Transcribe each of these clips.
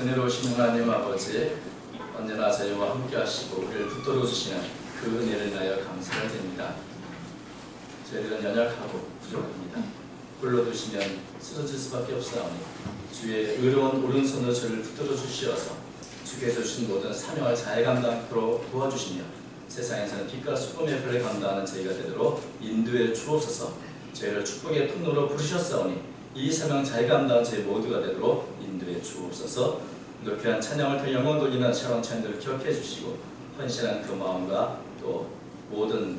은혜로우신 하나님 아버지, 언제나 저희와 함께 하시고 우리를 붙들어 주시는 그 은혜를 인하여 감사를 드립니다. 저희들은 연약하고 부족합니다. 불러두시면 쓰러질 수밖에 없사오니 주의 의로운 오른손으로 저를 붙들어 주시어서 주께서 주신 모든 사명을 잘 감당토록 도와주시며 세상에서는 빛과 수금의 별을 감당하는 저희가 되도록 인도해 주옵소서. 저희를 축복의 통로로 부르셨사오니 이 사명 잘 감당한 저희 모두가 되도록 인도해 주옵소서. 높이한 찬양을 통해 영원 돌리는 차원 찬들을 기억해 주시고 헌신한 그 마음과 또 모든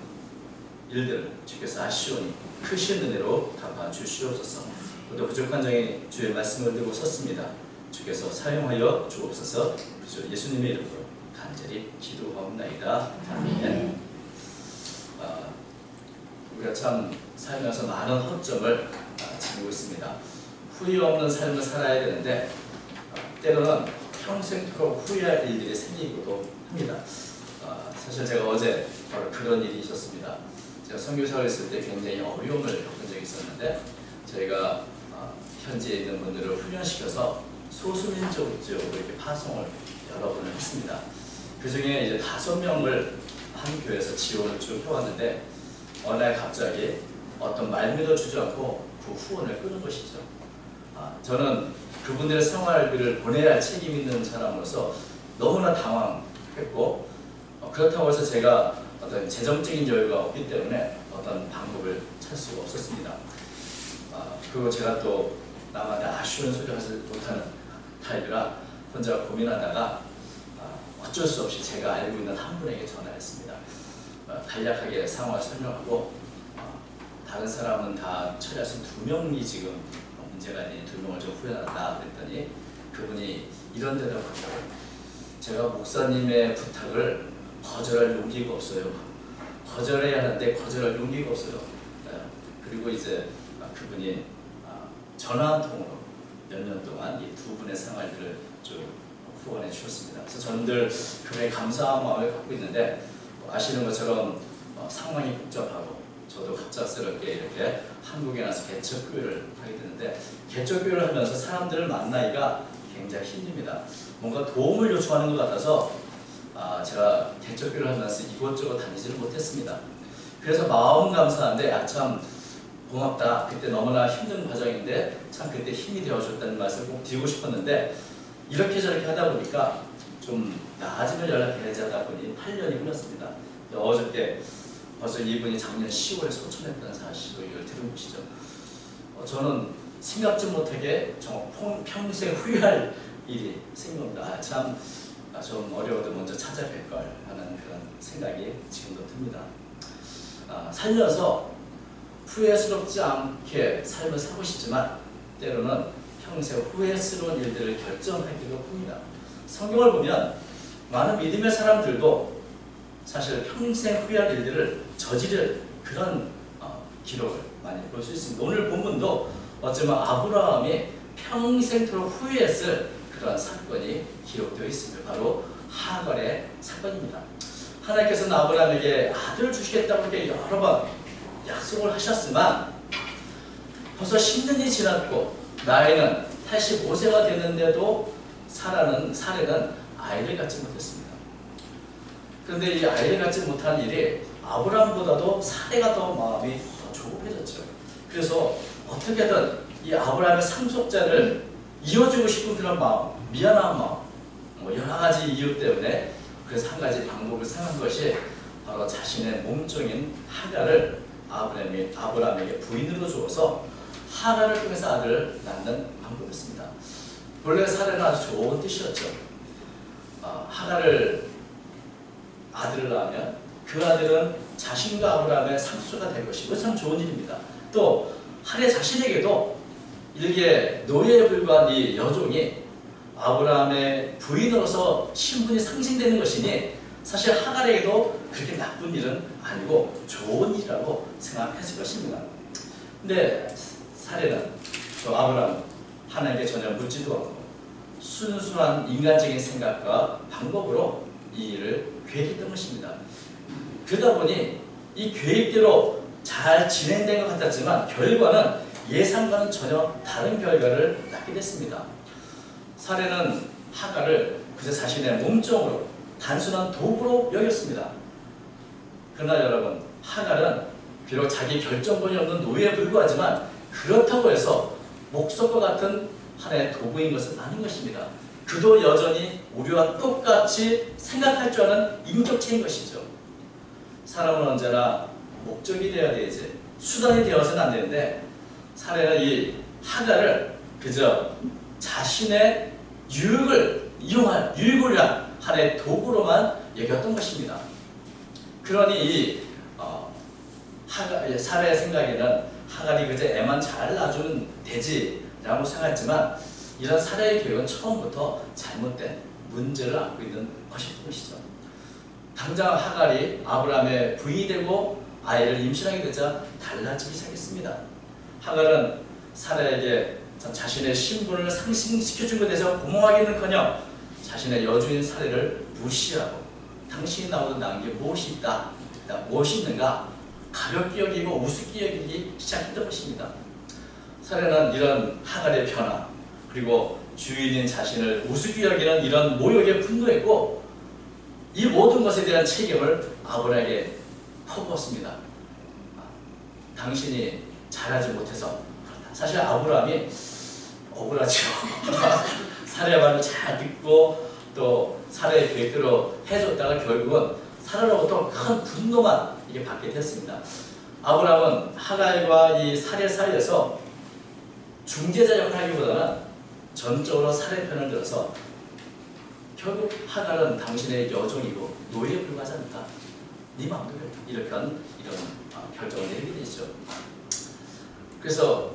일들을 주께서 아시오니 크신 은혜로 갚아 주시옵소서. 또 부족한 정에 주의 말씀을 들고 섰습니다. 주께서 사용하여 주옵소서. 주 예수님의 이름으로 간절히 기도하옵나이다. 아멘. 우리가 참 살면서 많은 허점을 지니고 있습니다. 후회 없는 삶을 살아야 되는데 때로는 평생토록 후회할 일들이 생기기도 합니다. 사실 제가 어제 바로 그런 일이 있었습니다. 제가 선교사를 있을 때 굉장히 어려움을 겪은 적이 있었는데 저희가 현지에 있는 분들을 훈련시켜서 소수민족 지역으로 이렇게 파송을 여러 번을 했습니다. 그 중에 이제 5명을 한 교회에서 지원을 쭉 해왔는데 어느 날 갑자기 어떤 말미도 주지 않고 그 후원을 끊은 것이죠. 저는 그분들의 생활비를 보내야 할 책임 있는 사람으로서 너무나 당황했고 그렇다고 해서 제가 어떤 재정적인 여유가 없기 때문에 어떤 방법을 찾을 수가 없었습니다. 그리고 제가 또 남한테 아쉬운 소리 하지 못하는 타입이라 혼자 고민하다가 어쩔 수 없이 제가 알고 있는 한 분에게 전화했습니다. 간략하게 상황을 설명하고 다른 사람은 다 처리할 수 있는 2명이 지금 문제가 있는 2명을 좀 후회한다 그랬더니 그분이 이런 대답을 하더라고요. 제가 목사님의 부탁을 거절할 용기가 없어요. 거절해야 하는데 거절할 용기가 없어요. 그리고 이제 그분이 전화 한 통으로 몇 년 동안 이 2분의 생활들을 좀 후원해 주셨습니다. 그래서 저는 그분의 감사한 마음을 갖고 있는데 아시는 것처럼 상황이 복잡하고 저도 갑작스럽게 이렇게 한국에 나서 개척교회를 하게 되는데 개척교회를 하면서 사람들을 만나기가 굉장히 힘듭니다. 뭔가 도움을 요청하는 것 같아서 제가 개척교회를 하면서 이곳저곳 다니지를 못했습니다. 그래서 마음 감사한데 참 고맙다. 그때 너무나 힘든 과정인데 참 그때 힘이 되어줬다는 말씀을 꼭 드리고 싶었는데 이렇게 저렇게 하다 보니까 좀 나아지면 연락해야지 하다 보니 8년이 흘렀습니다. 어저께 벌써 이분이 작년 10월에 소천했다는 사실을 들은 것이죠. 저는 생각지 못하게 정말 평생 후회할 일이 생긴 겁니다. 참 좀 어려워도 먼저 찾아뵐 걸 하는 그런 생각이 지금도 듭니다. 살면서 후회스럽지 않게 삶을 살고 싶지만 때로는 평생 후회스러운 일들을 결정하기도 합니다. 성경을 보면 많은 믿음의 사람들도 사실 평생 후회할 일들을 저지를 그런 기록을 많이 볼 수 있습니다. 오늘 본문도 어쩌면 아브라함이 평생토록 후회했을 그런 사건이 기록되어 있습니다. 바로 하갈의 사건입니다. 하나님께서는 아브라함에게 아들을 주시겠다고 이렇게 여러 번 약속을 하셨지만 벌써 10년이 지났고 나이는 85세가 됐는데도 사례는 아이를 갖지 못했습니다. 그런데 이 아이를 갖지 못한 일이 아브라함보다도 사례가 더 마음이 더 조급해졌죠. 그래서 어떻게든 이 아브라함의 상속자를 이어주고 싶은 그런 마음, 미안한 마음, 여러 가지 이유 때문에 그래서 한 가지 방법을 생각한 것이 바로 자신의 몸종인 하갈을 아브라함에게 부인으로 주어서 하갈을 통해서 아들을 낳는 방법이었습니다. 본래 사례는 아주 좋은 뜻이었죠. 하갈을 아들을 낳으면 그 아들은 자신과 아브라함의 상속자가 될 것이고 참 좋은 일입니다. 또 하갈 자신에게도 이렇게 노예에 불과한 이 여종이 아브라함의 부인으로서 신분이 상승되는 것이니 사실 하갈에게도 그렇게 나쁜 일은 아니고 좋은 일이라고 생각했을 것입니다. 근데 사례는 저 아브라함 하나님께 전혀 묻지도 않고 순수한 인간적인 생각과 방법으로 이 일을 계획했던 것입니다. 그러다 보니 이 계획대로 잘 진행된 것 같았지만 결과는 예상과는 전혀 다른 결과를 낳게 됐습니다. 사례는 하갈을 그저 자신의 몸종으로 단순한 도구로 여겼습니다. 그러나 여러분, 하갈은 비록 자기 결정권이 없는 노예에 불과하지만 그렇다고 해서 목석과 같은 하나의 도구인 것은 아닌 것입니다. 그도 여전히 우리와 똑같이 생각할 줄 아는 인격체인 것이죠. 사람은 언제나 목적이 되어야 되지 수단이 되어서는 안 되는데, 사례는 이 하갈을 그저 자신의 유익을 이용할, 유익을 위한 하나의 도구로만 여겼던 것입니다. 그러니 이 사례의 생각에는 하갈이 그저 애만 잘 놔주면 되지라고 생각했지만, 이런 사례의 교육은 처음부터 잘못된 문제를 안고 있는 것이었던 것이죠. 당장 하갈이 아브라함의 부인이 되고 아이를 임신하게 되자 달라지기 시작했습니다. 하갈은 사라에게 자신의 신분을 상승시켜준 것에 대해서 고마워하기는커녕 자신의 여주인 사례를 무시하고 당신이 나오던 난 게 무엇이 있다, 무엇이 있는가 가볍게 여기고 우습게 여기기 시작했던 것입니다. 사례는 이런 하갈의 변화, 그리고 주인인 자신을 우습게 여기는 이런 모욕에 분노했고, 이 모든 것에 대한 책임을 아브라함에게 퍼부었습니다. 당신이 잘하지 못해서 그렇다. 사실 아브라함이 억울하죠. 사례의 말을 잘 듣고 또 사례의 계획대로 해줬다가 결국은 사례로부터 큰 분노만 이게 받게 됐습니다. 아브라함은 하갈과 이 사례 사이에서 중재자 역할을 하기보다는 전적으로 사례 편을 들어서 결국 하갈은 당신의 여종이고 노예에 불과하지 않다, 네 마음대로 했다, 이렇게 이런 결정을 내리게 되죠. 그래서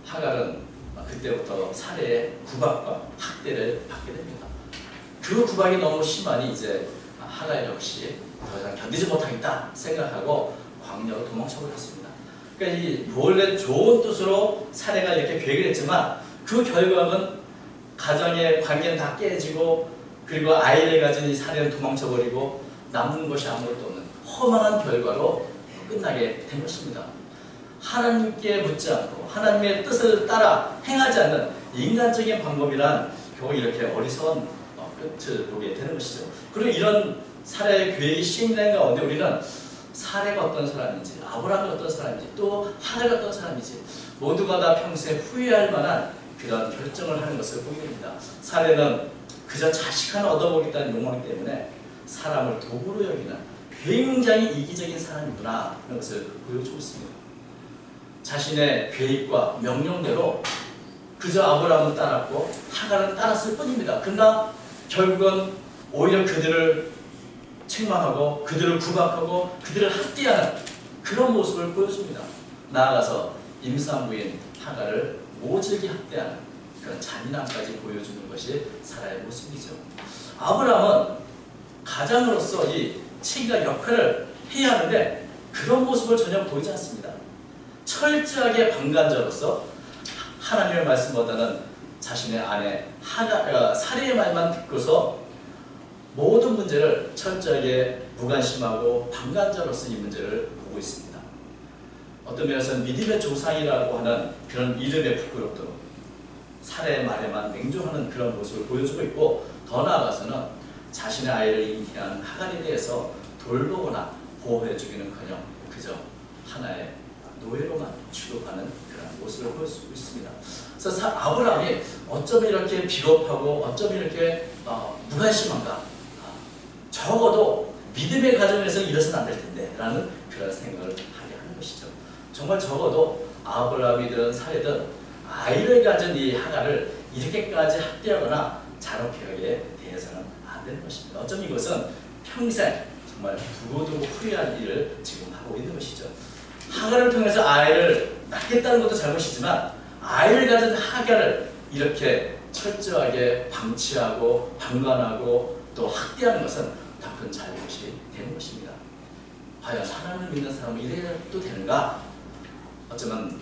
하갈은 그때부터 사례의 구박과 학대를 받게 됩니다. 그 구박이 너무 심하니 이제 하갈 역시 더 이상 견디지 못하겠다 생각하고 광야로 도망쳐버렸습니다. 그러니까 이 원래 좋은 뜻으로 사례가 이렇게 계획을 했지만 그 결과는 가정의 관계는 다 깨지고, 그리고 아이를 가진 이 사례는 도망쳐버리고 남는 것이 아무것도 없는 허망한 결과로 끝나게 된 것입니다. 하나님께 묻지 않고 하나님의 뜻을 따라 행하지 않는 인간적인 방법이란 결국 이렇게 어리석은 끝을 보게 되는 것이죠. 그리고 이런 사례의 계획이 시행된 가운데 우리는 사례가 어떤 사람인지, 아브라함이 어떤 사람인지, 또 하갈이 어떤 사람인지 모두가 다 평소에 후회할 만한 그런 결정을 하는 것을 보게 됩니다. 사례는 그저 자식 하나 얻어보겠다는 욕망 때문에 사람을 도구로 여기는 굉장히 이기적인 사람이구나 하는 것을 보여주고 있습니다. 자신의 계획과 명령대로 그저 아브라함은 따랐고 하갈은 따랐을 뿐입니다. 그러나 결국은 오히려 그들을 책망하고 그들을 구박하고 그들을 학대하는 그런 모습을 보여줍니다. 나아가서 임산부인 하갈을 모질게 학대하는 그런 잔인함까지 보여주는 것이 사라의 모습이죠. 아브라함은 가장으로서 이 책임과 역할을 해야 하는데 그런 모습을 전혀 보이지 않습니다. 철저하게 방관자로서 하나님의 말씀보다는 자신의 아내 사례의 말만 듣고서 모든 문제를 철저하게 무관심하고 방관자로서 이 문제를 보고 있습니다. 어떤 면에서는 믿음의 조상이라고 하는 그런 이름에 부끄럽도록 사례의 말에만 맹종하는 그런 모습을 보여주고 있고, 더 나아가서는 자신의 아이를 잉태한 하갈에 대해서 돌보거나 보호해주기는커녕 그저 하나의 노예로만 취급하는 그런 모습을 보여주고 있습니다. 그래서 아브라함이 어쩌면 이렇게 비겁하고 어쩌면 이렇게 무관심한가, 적어도 믿음의 가정에서 이래서는 안 될 텐데 라는 그런 생각을 하게 하는 것이죠. 정말 적어도 아브라함이든 사례든 아이를 가진 이 하갈을 이렇게까지 학대하거나 잔혹하게 대해서는 안 되는 것입니다. 어쩌면 이것은 평생 정말 두고두고 후회할 일을 지금 하고 있는 것이죠. 하갈을 통해서 아이를 낳겠다는 것도 잘못이지만 아이를 가진 하갈을 이렇게 철저하게 방치하고 방관하고 또 학대하는 것은 더 큰 잘못이 되는 것입니다. 과연 하나님을 믿는 사람은 이래도 되는가? 어쩌면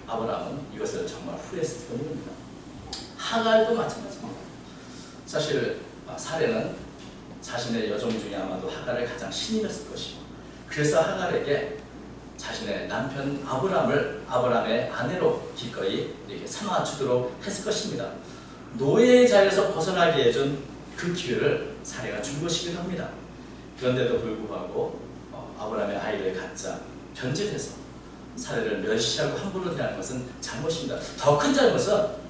아브라함은 이것을 정말 후회했을 뿐입니다. 하갈도 마찬가지입니다. 사실 사례는 자신의 여종 중에 아마도 하갈을 가장 신임했을 것이고, 그래서 하갈에게 자신의 남편 아브라함의 아내로 기꺼이 이렇게 삼아주도록 했을 것입니다. 노예의 자리에서 벗어나게 해준 그 기회를 사례가 준 것이기도 합니다. 그런데도 불구하고 아브라함의 아이를 갖자 변질해서 사례를 멸시하고 함부로 대하는 것은 잘못입니다. 더 큰 잘못은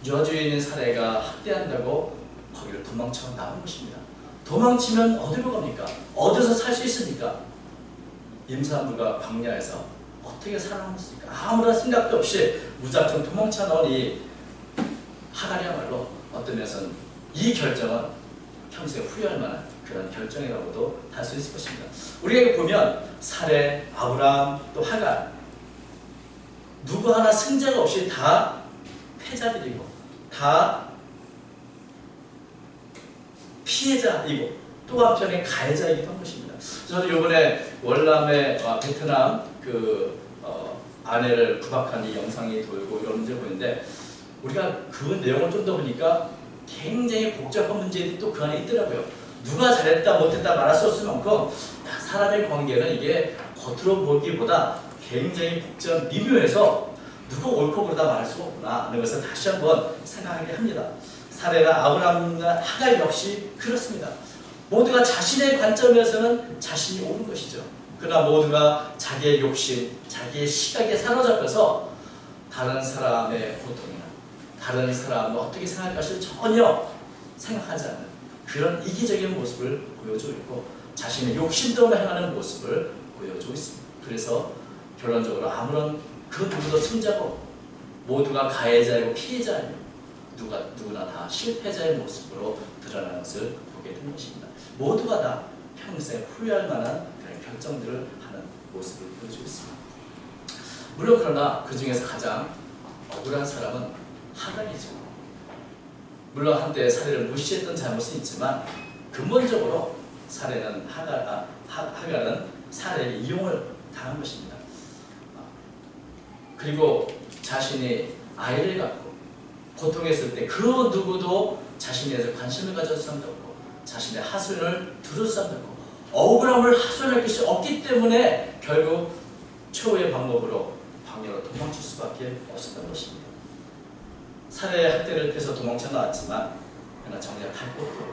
여주인인 사례가 학대한다고 거기를 도망쳐 나온 것입니다. 도망치면 어디로 갑니까? 어디서 살 수 있습니까? 임산부가 광야에서 어떻게 살아남습니까? 아무런 생각도 없이 무작정 도망쳐 나온 이 하갈이야말로 어떤 면에서는 이 결정은 평생 후회할 만한 그런 결정이라고도 할 수 있을 것입니다. 우리가 보면 사례, 아브라함, 또 하갈 누구 하나 승자가 없이 다 패자들이고 다 피해자이고 또 한편에 가해자이기도 한 것입니다. 저도 이번에 월남의 베트남 아내를 구박한 이 영상이 돌고 이런 문제를 보는데 우리가 그 내용을 좀 더 보니까 굉장히 복잡한 문제들이 또 그 안에 있더라고요. 누가 잘했다 못했다 말할 수 없을 만큼 사람의 관계는 이게 겉으로 보기보다 굉장히 복잡 미묘해서 누가 옳고 그르다 말할 수가 없구나 하는 것을 다시 한번 생각하게 합니다. 사례나 아브라함과 하갈 역시 그렇습니다. 모두가 자신의 관점에서는 자신이 옳은 것이죠. 그러나 모두가 자기의 욕심, 자기의 시각에 사로잡혀서 다른 사람의 고통이나 다른 사람은 어떻게 생각할 것을 전혀 생각하지 않는 그런 이기적인 모습을 보여주고 있고 자신의 욕심대로 행하는 모습을 보여주고 있습니다. 그래서 결론적으로 아무런 그 누구도 승자가 없고 모두가 가해자이고 피해자이고 누구나 다 실패자의 모습으로 드러나는 것을 보게 된 것입니다. 모두가 다 평생 후회할 만한 그런 결정들을 하는 모습을 보여주고 있습니다. 물론 그러나 그 중에서 가장 억울한 사람은 하갈이죠. 물론 한때 사례를 무시했던 잘못은 있지만 근본적으로 하갈은 사례의 이용을 당한 것입니다. 그리고 자신이 아이를 갖고 고통했을 때 그 누구도 자신에 대해서 관심을 가질 사람도 없고 자신의 하소연을 들을 사람도 없고 억울함을 하소연할 것이 없기 때문에 결국 최후의 방법으로 광야로 도망칠 수밖에 없었던 것입니다. 사례의 학대를 피해서 도망쳐 나왔지만 그러나 정작 갈 곳도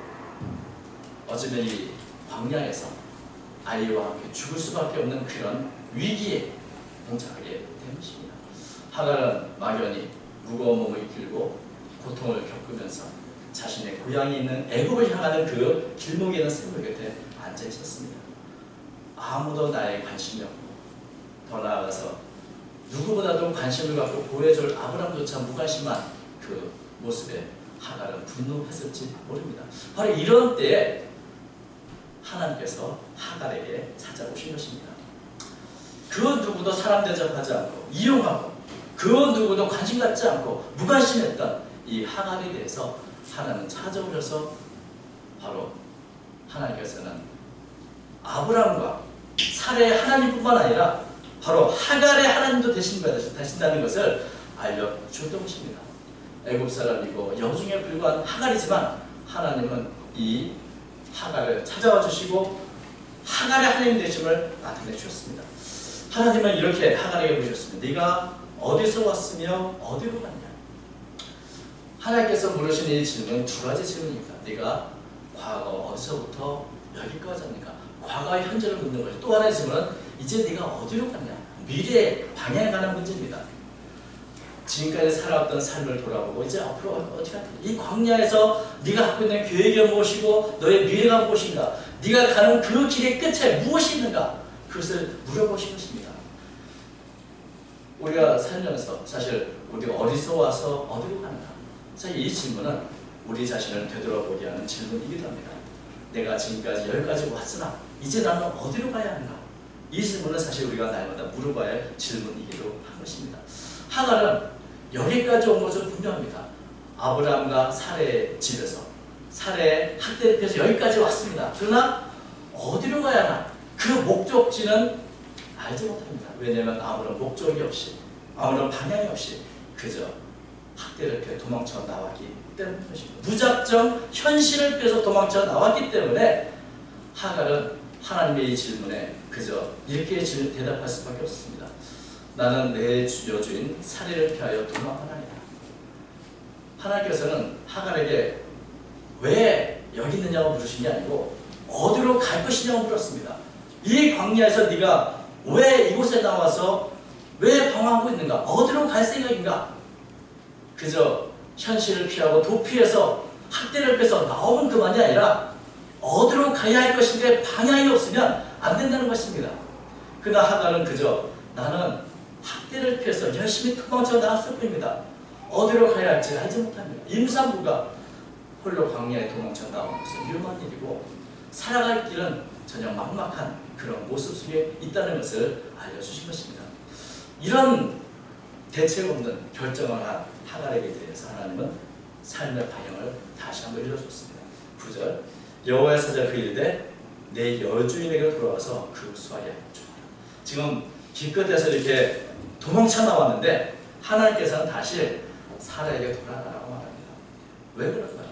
어쩌면 이 광야에서 아이와 함께 죽을 수밖에 없는 그런 위기에 봉착하게 된 것입니다. 하갈은 막연히 무거운 몸을 길고 고통을 겪으면서 자신의 고향이 있는 애굽을 향하는 그 길목에 있는 샘물 곁에 앉아 있었습니다. 아무도 나에 관심이 없고 더 나아가서 누구보다도 관심을 갖고 보호해줄 아브람조차 무관심한 그 모습에 하갈은 분노했을지 모릅니다. 바로 이런 때에 하나님께서 하갈에게 찾아오신 것입니다. 그 누구도 사람 대접하지 않고 이용하고 그 누구도 관심 갖지 않고 무관심했던 이 하갈에 대해서 하나님은 찾아오셔서 바로 하나님께서는 아브람과 사례의 하나님뿐만 아니라 바로 하갈의 하나님도 되신다는 것을 알려주었던 것입니다. 애굽 사람이고 여중에 불과한 하갈이지만 하나님은 이 하갈을 찾아와 주시고 하갈의 하나님 되심을 나타내 주셨습니다. 하나님은 이렇게 하갈에게 물으셨습니다. 네가 어디서 왔으며 어디로 갔냐? 하나님께서 물으신 이 질문은 두 가지 질문입니다. 네가 과거 어디서부터 여기까지 왔는가? 과거와 현재를 묻는 거죠. 또 하나의 질문은 이제 네가 어디로 갔냐? 미래의 방향에 관한 문제입니다. 지금까지 살아왔던 삶을 돌아보고 이제 앞으로 어디 갔냐? 이 광야에서 네가 갖고 있는 계획이 무엇이고 너의 미래가 무엇인가? 네가 가는 그 길의 끝에 무엇이 있는가? 그것을 물어보신 것입니다. 우리가 살면서 사실 우리가 어디서 와서 어디로 가는가? 사실 이 질문은 우리 자신을 되돌아보게 하는 질문이기도 합니다. 내가 지금까지 여기까지 왔으나 이제 나는 어디로 가야 하는가? 이 질문은 사실 우리가 날마다 물어봐야 할 질문이기도 한 것입니다. 하갈은 여기까지 온 것은 분명합니다. 아브라함과 사례의 집에서 사례의 학대를 피해서 여기까지 왔습니다. 그러나 어디로 가야 하나? 그 목적지는 알지 못합니다. 왜냐하면 아무런 목적이 없이 아무런 방향이 없이 그저 학대를 피해 도망쳐 나왔기 때문인 것입니다. 무작정 현실을 피해서 도망쳐 나왔기 때문에 하갈은 하나님의 이 질문에 그저 이렇게 대답할 수밖에 없습니다. 나는 내 여주인 사례를 피하여 도망하나이다. 하나님께서는 하갈에게 왜 여기 있느냐고 물으신 게 아니고 어디로 갈 것이냐고 물었습니다. 이 광야에서 네가 왜 이곳에 나와서 왜 방황하고 있는가? 어디로 갈 생각인가? 그저 현실을 피하고 도피해서 학대를 빼서 나오면 그만이 아니라 어디로 가야 할 것인데 방향이 없으면 안 된다는 것입니다. 그러나 하갈은 그저 나는 학대를 피해서 열심히 도망쳐 나왔을 뿐입니다. 어디로 가야 할지 알지 못합니다. 임산부가 홀로 광야에 도망쳐 나오는 것은 위험한 일이고 살아갈 길은 전혀 막막한 그런 모습 속에 있다는 것을 알려주신 것입니다. 이런 대책 없는 결정을 한 하갈에게 대해서 하나님은 삶의 방향을 다시 한번 일러줬습니다. 9절 여호와의 사자가 이르되 내 여주인에게 돌아와서 그 수하게 복종하라. 지금 기껏해서 이렇게 도망쳐 나왔는데 하나님께서는 다시 사라에게 돌아가라고 말합니다. 왜 그럴까요?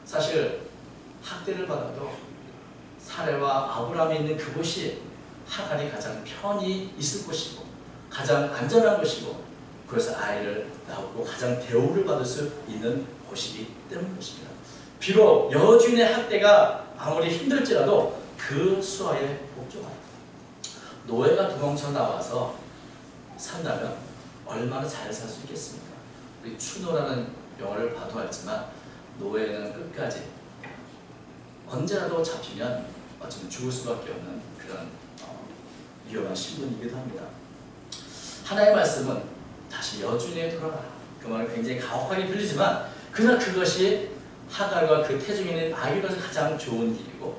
사실 학대를 받아도 사레와 아브라함이 있는 그곳이 하갈이 가장 편히 있을 곳이고 가장 안전한 곳이고 그래서 아이를 낳고 가장 대우를 받을 수 있는 곳이기 때문인 것입니다. 비록 여주인의 학대가 아무리 힘들지라도 그 수하에 복종하라. 노예가 도망쳐 나와서 산다면 얼마나 잘 살 수 있겠습니까? 우리 추노라는 영화를 봐도 알지만 노예는 끝까지 언제라도 잡히면 어쩌면 죽을 수밖에 없는 그런 위험한 신분이기도 합니다. 하나님의 말씀은 다시 여주인에게 돌아가라. 그 말은 굉장히 가혹하게 들리지만 그러나 그것이 하갈과 그 태중에 있는 아기로서 가장 좋은 길이고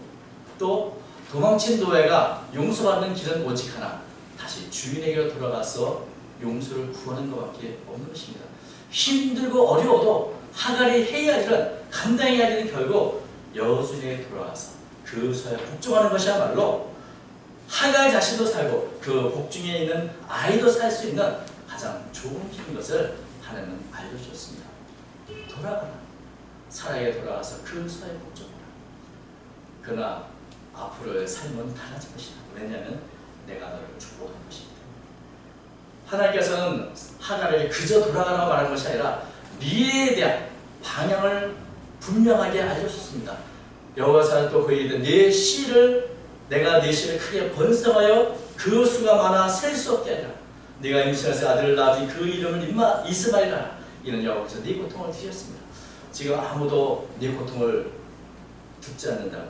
또 도망친 노예가 용서받는 길은 오직 하나 다시 주인에게 돌아가서 용서를 구하는 것밖에 없는 것입니다. 힘들고 어려워도 하갈이 해야 할 일은 감당해야 할 일은 결국 여주인에게 돌아가서 그 수하에 복종하는 것이야말로 하갈 자신도 살고 그 복중에 있는 아이도 살 수 있는 가장 좋은 길인 것을 하나님은 알려주셨습니다. 돌아가라. 사라에게 돌아가서 그 수하에 복종하라. 그러나 앞으로의 삶은 달라질 것이다. 왜냐하면 내가 너를 축복할 것이기 때문에. 하나님께서는 하갈에게 그저 돌아가라고 말한 것이 아니라 미래에 대한 방향을 분명하게 알려주셨습니다. 여호와께서 또 그에게 내 씨를 내가 네 씨를 크게 번성하여 그 수가 많아 셀 수 없게 하리라. 네가 임신해서 아들을 낳으니 그 이름을 이스마엘이라. 이는 여호와께서 네 고통을 드셨습니다. 지금 아무도 네 고통을 듣지 않는다고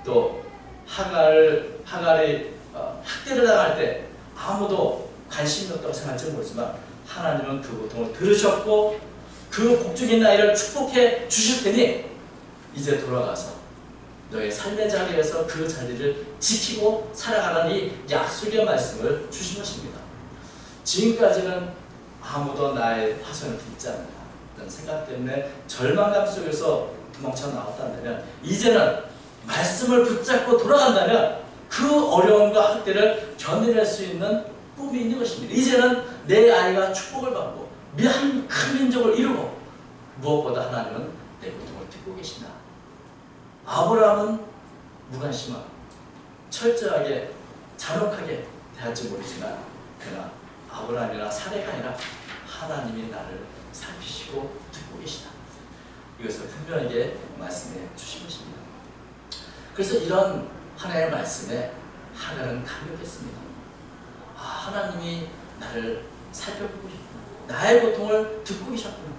또 하갈이 학대를 당할 때 아무도 관심이 없다고 생각할지 모르지만 하나님은 그 고통을 들으셨고 그 복중에 있는 아이를 축복해 주실 테니 이제 돌아가서 너의 삶의 자리에서 그 자리를 지키고 살아가라는 이 약속의 말씀을 주신 것입니다. 지금까지는 아무도 나의 화선을 듣지 않는다 이런 생각 때문에 절망감 속에서 도망쳐 나왔다면 이제는 말씀을 붙잡고 돌아간다면 그 어려움과 학대를 견뎌낼 수 있는 꿈이 있는 것입니다. 이제는 내 아이가 축복을 받고 한 큰 민족을 이루고 무엇보다 하나님은 내 고통을 듣고 계신다. 아브라함은 무관심하고 철저하게 잔혹하게 대할지 모르지만 그러나 아브라함이나 사례가 아니라 하나님이 나를 살피시고 듣고 계시다. 이것을 분명하게 말씀해 주신 것입니다. 그래서 이런 하나님의 말씀에 하갈은 감격했습니다. 하나님이 나를 살펴보고 계셨구나. 나의 고통을 듣고 계셨구나.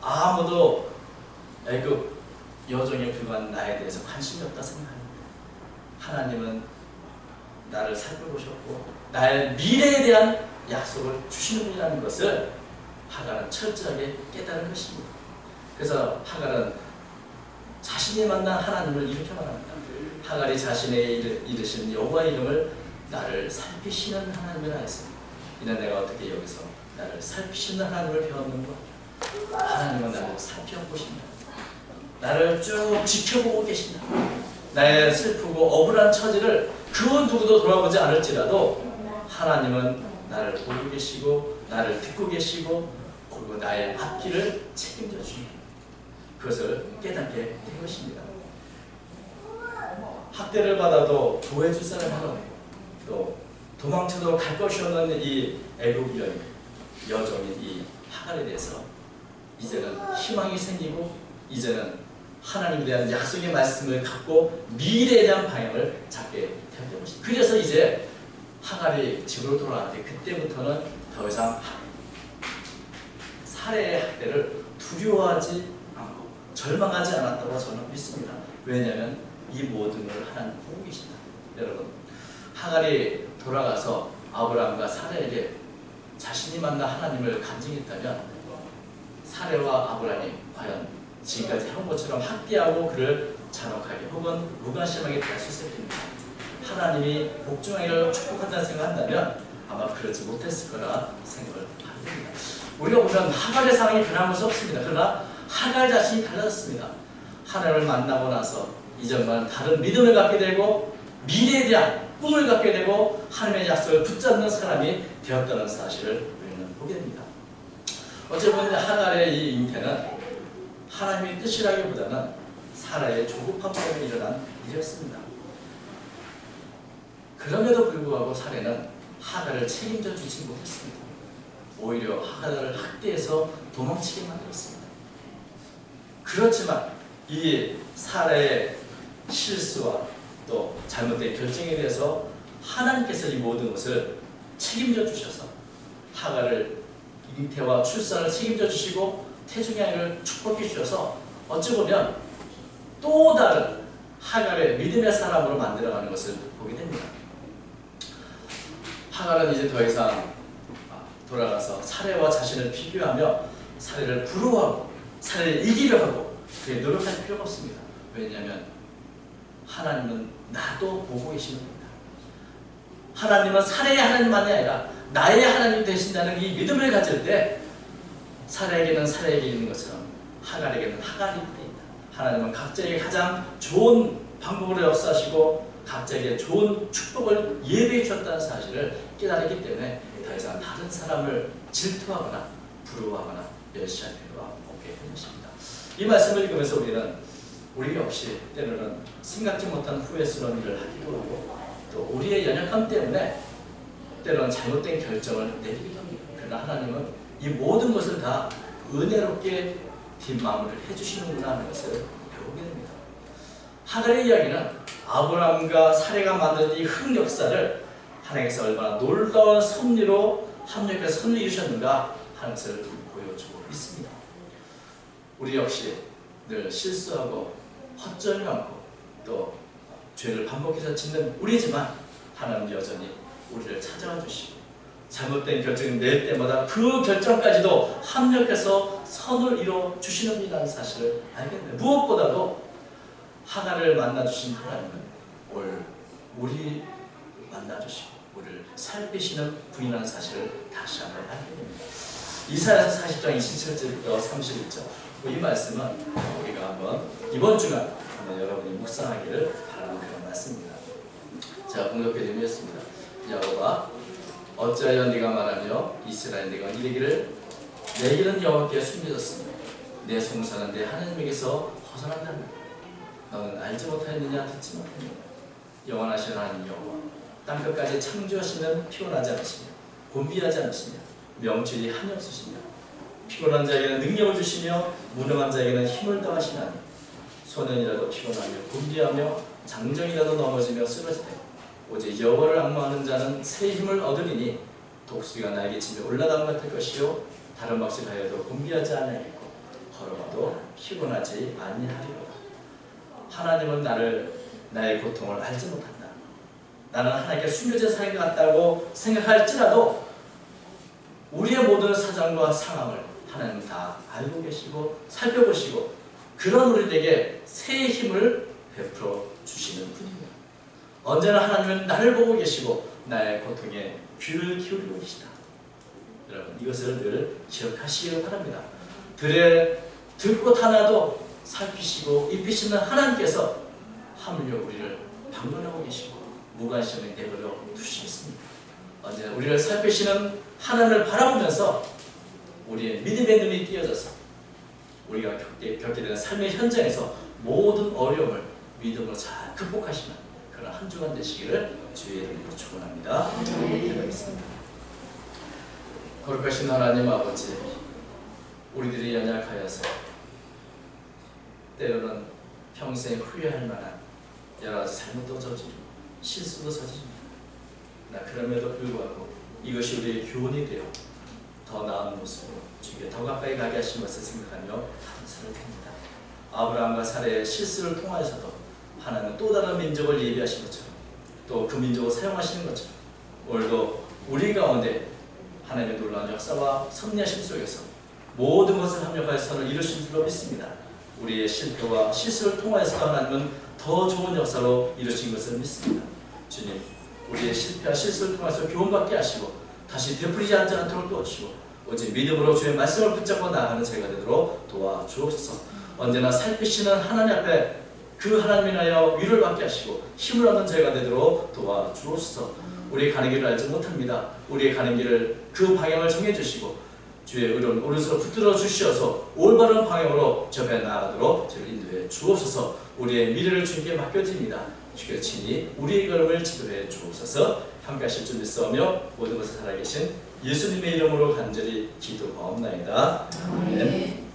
아무도 애굽 여종에 불과한 나에 대해서 관심이 없다 생각합니다. 하나님은 나를 살펴보셨고 나의 미래에 대한 약속을 주시는 분이라는 것을 하갈은 철저하게 깨달은 것입니다. 그래서 하갈은 자신이 만난 하나님을 이렇게 말합니다. 하갈이 자신의 이르신 여호와의 이름을 나를 살피시는 하나님이라 했습니다. 이는 내가 어떻게 여기서 나를 살피시는 하나님을 배웠는가? 하나님은 나를 살펴보신다. 나를 쭉 지켜보고 계신다. 나의 슬프고 억울한 처지를 그 누구도 돌아보지 않을지라도 하나님은 나를 보고 계시고 나를 듣고 계시고 그리고 나의 앞길을 책임져 주십니다. 그것을 깨닫게 된 것입니다. 학대를 받아도 구해줄 사람이 하나 없고 또 도망쳐도 갈 것이 없는 이 애굽 여종인 이 하갈에 대해서 이제는 희망이 생기고 이제는 하나님에 대한 약속의 말씀을 갖고 미래에 대한 방향을 잡게 되는 것입니다. 그래서 이제 하갈이 집으로 돌아갈 때 그때부터는 더 이상 살해의 학대를 두려워하지 않고 절망하지 않았다고 저는 믿습니다. 왜냐하면 이 모든 걸 하나님 보고 계신다. 여러분, 하갈이 돌아가서 아브라함과 사라에게 자신이 만나 하나님을 간증했다면 사라와 아브라함이 과연 지금까지 한 것처럼 학대하고 그를 잔혹하게 혹은 무관심하게 대할 수 있었습니다. 하나님이 복종하기를 축복한다는 생각한다면 아마 그러지 못했을 거라 생각을 합니다. 우리가 보면 하갈의 상황이 변한 것은 없습니다. 그러나 하갈 자신이 달라졌습니다. 하나님을 만나고 나서 이전과는 다른 믿음을 갖게 되고 미래에 대한 꿈을 갖게 되고 하나님의 약속을 붙잡는 사람이 되었다는 사실을 우리는 보게 됩니다. 어찌 보면 하갈의 이 잉태는 하나님의 뜻이라기보다는 사라의 조급함 때문에 일어난 일이었습니다. 그럼에도 불구하고 사라는 하갈을 책임져 주지 못했습니다. 오히려 하갈을 학대해서 도망치게 만들었습니다. 그렇지만 이 사라의 실수와 또 잘못된 결정에 대해서 하나님께서 이 모든 것을 책임져 주셔서 하갈을 잉태와 출산을 책임져 주시고 태중의 아이를 축복해 주셔서 어찌 보면 또 다른 하갈의 믿음의 사람으로 만들어가는 것을 보게 됩니다. 하갈은 이제 더 이상 돌아가서 사례와 자신을 비교하며 사례를 부러워하고 사례를 이기려 하고 그에 노력할 필요가 없습니다. 왜냐하면 하나님은 나도 보고 계시는 겁니다. 하나님은 사례의 하나님만이 아니라 나의 하나님 되신다는 이 믿음을 가질 때 사례에게는 사례에게 있는 것처럼 하갈에게는 하갈이 있다. 하나님은 각자에게 가장 좋은 방법으로 역사하시고 각자에게 좋은 축복을 예비해 주셨다는 사실을 깨달았기 때문에 더 이상 다른 사람을 질투하거나 부러워하거나 멸시할 필요가 없게 된 것입니다. 이 말씀을 읽으면서 우리 역시 때로는 생각지 못한 후회스러운 일을 하기도 하고 또 우리의 연약함 때문에 때로는 잘못된 결정을 내리기도 합니다. 그러나 하나님은 이 모든 것을 다 은혜롭게 뒷마무리를 해주시는구나 하는 것을 배우게 됩니다. 하갈의 이야기는 아브라함과 사레가 만든 이 흑역사를 하나님께서 얼마나 놀라운 섭리로 합력해서 섭리 이루셨는가 하는 것을 보여주고 있습니다. 우리 역시 늘 실수하고 허점이 많고 또 죄를 반복해서 짓는 우리지만 하나님 여전히 우리를 찾아와 주시고 잘못된 결정을 낼 때마다 그 결정까지도 합력해서 선을 이뤄 주시는 분이라는 사실을 알게 됩니다. 무엇보다도 하갈을 만나주신 하나님은 우리 만나주시고 우리를 살피시는 분이라는 사실을 다시 한번 알게 됩니다. 이사야서 40장 27절부터 31절 이 말씀은 우리가 한번 이번 주간 한번 여러분이 묵상하기를 바라는 그런 말씀입니다. 제가 공격해 드리겠습니다. 여호와 어찌하여 네가 말하며 이스라엘 네가 이르기를 내 길은 여호와께 숨겨졌으며 내 송사는 내 하나님에게서 벗어난다. 너는 알지 못하였느냐 듣지 못하였느냐. 영원하신 하나님 여호와 땅끝까지 창조하시는 피곤하지 않으시며 곤비하지 않으시며 명철이 한이 없으시며 피곤한 자에게는 능력을 주시며 무능한 자에게는 힘을 더하시나니 소년이라도 피곤하며 곤비하며 장정이라도 넘어지며 쓰러지되 오직 여호와를 앙망하는 자는 새 힘을 얻으리니 독수리가 나에게 집에 올라간 것 같을 것이요 다른 박질하여도 곤비하지 아니하겠고 걸어가도 피곤하지 아니하리로다. 하나님은 나의 고통을 알지 못한다. 나는 하나님께 숨겨진 사람인 것 같다고 생각할지라도 우리의 모든 사정과 상황을 하나님은 다 알고 계시고 살펴보시고 그런 우리에게 새 힘을 베풀어 주시는 분입니다. 언제나 하나님은 나를 보고 계시고 나의 고통에 귀를 기울이고 계시다. 여러분 이것을 늘 기억하시기를 바랍니다. 들에 들꽃 하나도 살피시고 입히시는 하나님께서 하물며 우리를 방문하고 계시고 무관심에 내버려 두시겠습니다. 언제나 우리를 살피시는 하나님을 바라보면서 우리의 믿음의 눈이 띄어져서 우리가 겪게 되는 삶의 현장에서 모든 어려움을 믿음으로 잘 극복하시는 그런 한 주간 되시기를 주의 이름으로 축원합니다. 기도하겠습니다. 거룩하신 하나님 아버지, 우리들이 연약하여서 때로는 평생 후회할 만한 여러 가지 잘못도 저지르고 실수도 저지릅니다. 그럼에도 불구하고 이것이 우리의 교훈이 되어 더 나은 모습으로 주께 더 가까이 가게 하신 것을 생각하며 감사를 드립니다. 아브라함과 사라의 실수를 통하여서도 하나님은 또 다른 민족을 예비하신 것처럼 또 그 민족을 사용하시는 것처럼 오늘도 우리 가운데 하나님의 놀라운 역사와 섭리하심 속에서 모든 것을 합력하여 선을 이루신 줄로 믿습니다. 우리의 실패와 실수를 통하여서 하나님은 더 좋은 역사로 이루신 것을 믿습니다. 주님, 우리의 실패와 실수를 통해서 교훈받게 하시고 다시 되풀이지 않도록 도와주시고 오직 믿음으로 주의 말씀을 붙잡고 나아가는 저희가 되도록 도와주옵소서. 언제나 살피시는 하나님 앞에 그 하나님 인하여 위로를 받게 하시고 힘을 얻는 저희가 되도록 도와주옵소서. 우리의 가는 길을 알지 못합니다. 우리의 가는 길을 그 방향을 정해주시고 주의 의로운 오른손을 붙들어 주시어서 올바른 방향으로 접해 나아가도록 저를 인도해 주옵소서. 우리의 미래를 주님께 맡겨드립니다. 주께 친히 우리의 걸음을 지도해 주옵소서. 함께 하실 줄 믿사오며 모든 것을 살아계신 예수님의 이름으로 간절히 기도하옵나이다. 아멘.